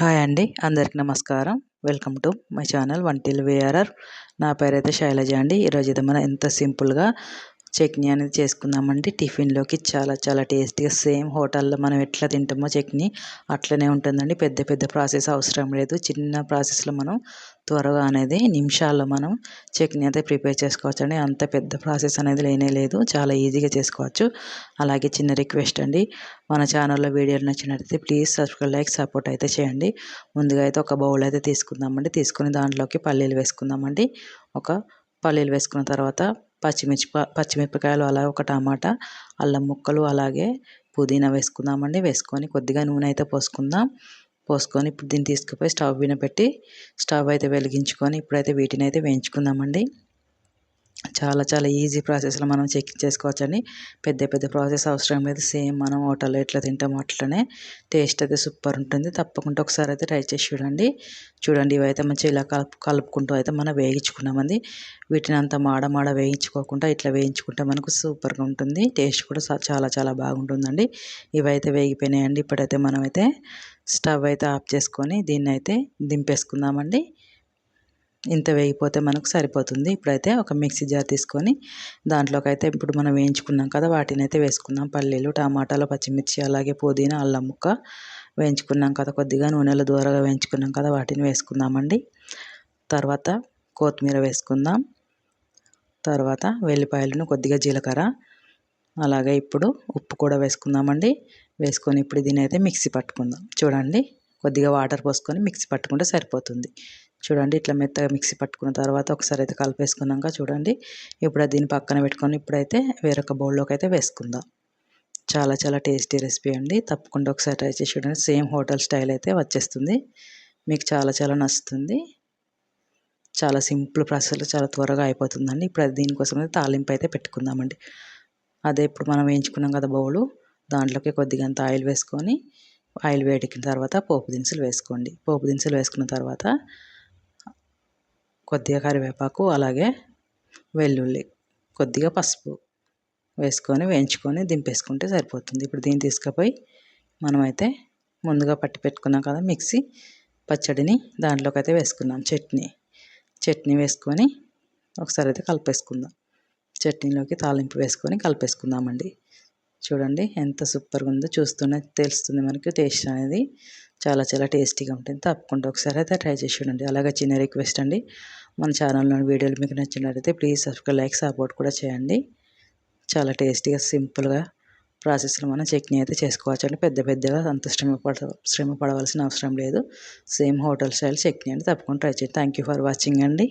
Hi అండి, అందరికి నమస్కారం. Welcome to my channel until VRR. నా పేరైతే శైలజ అండి. ఈరోజు అయితే మనం ఎంత సింపుల్గా చట్నీ అనేది చేసుకుందామండి. టిఫిన్లోకి చాలా చాలా టేస్టీగా, సేమ్ హోటల్లో మనం ఎట్లా తింటామో చట్నీ అట్లనే ఉంటుందండి. పెద్ద పెద్ద ప్రాసెస్ అవసరం లేదు. చిన్న ప్రాసెస్లో మనం త్వరగా అనేది నిమిషాల్లో మనం చట్నీ అయితే ప్రిపేర్ చేసుకోవచ్చు అండి. అంత పెద్ద ప్రాసెస్ అనేది లేనే లేదు, చాలా ఈజీగా చేసుకోవచ్చు. అలాగే చిన్న రిక్వెస్ట్ అండి, మన ఛానల్లో వీడియోలు నచ్చినట్లయితే ప్లీజ్ సబ్స్క్రైబ్, లైక్, సపోర్ట్ అయితే చేయండి. ముందుగా అయితే ఒక బౌల్ అయితే తీసుకుందామండి. తీసుకుని దాంట్లోకి పల్లీలు వేసుకుందామండి. పల్లీలు వేసుకున్న తర్వాత పచ్చిమిరపకాయలు, అలాగే ఒక టమాటా, అల్లం ముక్కలు, అలాగే పుదీనా వేసుకుందామండి. వేసుకొని కొద్దిగా నూనె అయితే పోసుకొని ఇప్పుడు దీన్ని తీసుకుపోయి స్టవ్ మీద పెట్టి స్టవ్ అయితే వెలిగించుకొని ఇప్పుడైతే వీటిని అయితే వేయించుకుందామండి. చాలా చాలా ఈజీ ప్రాసెస్లో మనం చెక్ చేసుకోవచ్చండి. పెద్ద పెద్ద ప్రాసెస్ అవసరం లేదు. సేమ్ మనం హోటల్లో ఎట్లా తింటామో అట్లనే టేస్ట్ అయితే సూపర్ ఉంటుంది. తప్పకుండా ఒకసారి అయితే ట్రై చేసి చూడండి. ఇవైతే మంచిగా ఇలా కలుపుకుంటూ అయితే మనం వేయించుకున్నామండి. వీటిని అంతా మాడ వేయించుకోకుండా ఇట్లా వేయించుకుంటే మనకు సూపర్గా ఉంటుంది. టేస్ట్ కూడా చాలా చాలా బాగుంటుందండి. ఇవైతే వేగిపోయినాయండి. ఇప్పుడైతే మనమైతే స్టవ్ అయితే ఆఫ్ చేసుకొని దీన్ని అయితే దింపేసుకుందామండి. ఇంత వేగిపోతే మనకు సరిపోతుంది. ఇప్పుడైతే ఒక మిక్సీ జార్ తీసుకొని దాంట్లోకి అయితే ఇప్పుడు మనం వేయించుకున్నాం కదా, వాటిని అయితే వేసుకుందాం. పల్లీలు, టమాటాలు, పచ్చిమిర్చి, అలాగే పుదీనా, అల్లం ముక్క వేయించుకున్నాం కదా, కొద్దిగా నూనెలో దూరగా వేయించుకున్నాం కదా, వాటిని వేసుకుందామండి. తర్వాత కొత్తిమీర వేసుకుందాం. తర్వాత వెల్లిపాయలను, కొద్దిగా జీలకర్ర, అలాగే ఇప్పుడు ఉప్పు కూడా వేసుకుందామండి. వేసుకొని ఇప్పుడు దీని అయితే మిక్సీ పట్టుకుందాం. చూడండి, కొద్దిగా వాటర్ పోసుకొని మిక్సీ పట్టుకుంటే సరిపోతుంది. చూడండి, ఇట్లా మెత్తగా మిక్సీ పట్టుకున్న తర్వాత ఒకసారి అయితే కలిపేసుకున్నాక చూడండి, ఇప్పుడు దీన్ని పక్కన పెట్టుకొని ఇప్పుడైతే వేరొక బౌల్లోకి అయితే వేసుకుందాం. చాలా చాలా టేస్టీ రెసిపీ అండి. తప్పకుండా ఒకసారి ట్రై చేసి చూడండి. సేమ్ హోటల్ స్టైల్ అయితే వచ్చేస్తుంది. మీకు చాలా చాలా నచ్చుతుంది. చాలా సింపుల్ ప్రాసెస్లో చాలా త్వరగా అయిపోతుందండి. ఇప్పుడు అది దీనికోసం అయితే తాలింపు అయితే పెట్టుకుందామండి. అదే ఇప్పుడు మనం వేయించుకున్నాం కదా బౌలు, దాంట్లోకి కొద్దిగా అంత ఆయిల్ వేసుకొని, ఆయిల్ వేడెక్కిన తర్వాత పోపు దినుసులు వేసుకోండి. పోపు దినుసులు వేసుకున్న తర్వాత కొద్దిగా కరివేపాకు, అలాగే వెల్లుల్లి, కొద్దిగా పసుపు వేసుకొని వేయించుకొని దింపేసుకుంటే సరిపోతుంది. ఇప్పుడు దీన్ని తీసుకుపోయి మనమైతే ముందుగా పట్టి పెట్టుకున్నాం కదా మిక్సీ పచ్చడిని దాంట్లోకి అయితే వేసుకున్నాం. చట్నీ వేసుకొని ఒకసారి అయితే కలిపేసుకుందాం. చట్నీలోకి తాలింపు వేసుకొని కలిపేసుకుందామండి. చూడండి ఎంత సూపర్గా ఉందో, చూస్తూనే తెలుస్తుంది మనకి టేస్ట్ అనేది. చాలా చాలా టేస్టీగా ఉంటుంది. తప్పకుండా ఒకసారి అయితే ట్రై చేసి చూడండి. అలాగే చిన్న రిక్వెస్ట్ అండి, మన ఛానల్లోని వీడియోలు మీకు నచ్చినట్లయితే ప్లీజ్ సబ్స్క్రైబ్, లైక్, సపోర్ట్ కూడా చేయండి. చాలా టేస్టీగా సింపుల్గా ప్రాసెస్లో మనం చట్నీ అయితే చేసుకోవచ్చు అండి. పెద్దగా అంత శ్రమ పడవలసిన అవసరం లేదు. సేమ్ హోటల్ స్టైల్ చట్నీ అండి. తప్పకుండా ట్రై చేయండి. థ్యాంక్ యూ ఫర్ వాచింగ్ అండి.